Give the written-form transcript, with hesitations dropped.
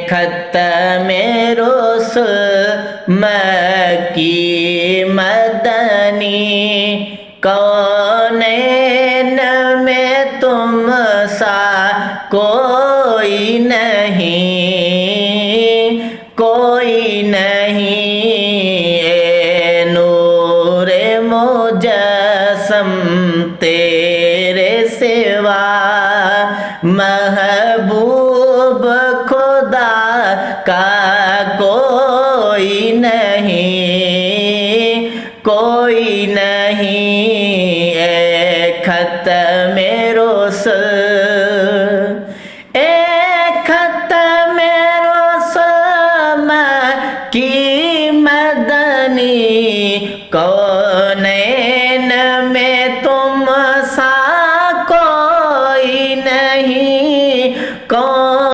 ختم رسل مکی مدنی کونین میں تم سا کوئی نہیں، کوئی نہیں، اے نور مجسم تیرے سوا محبوب خدا کا کوئی نہیں۔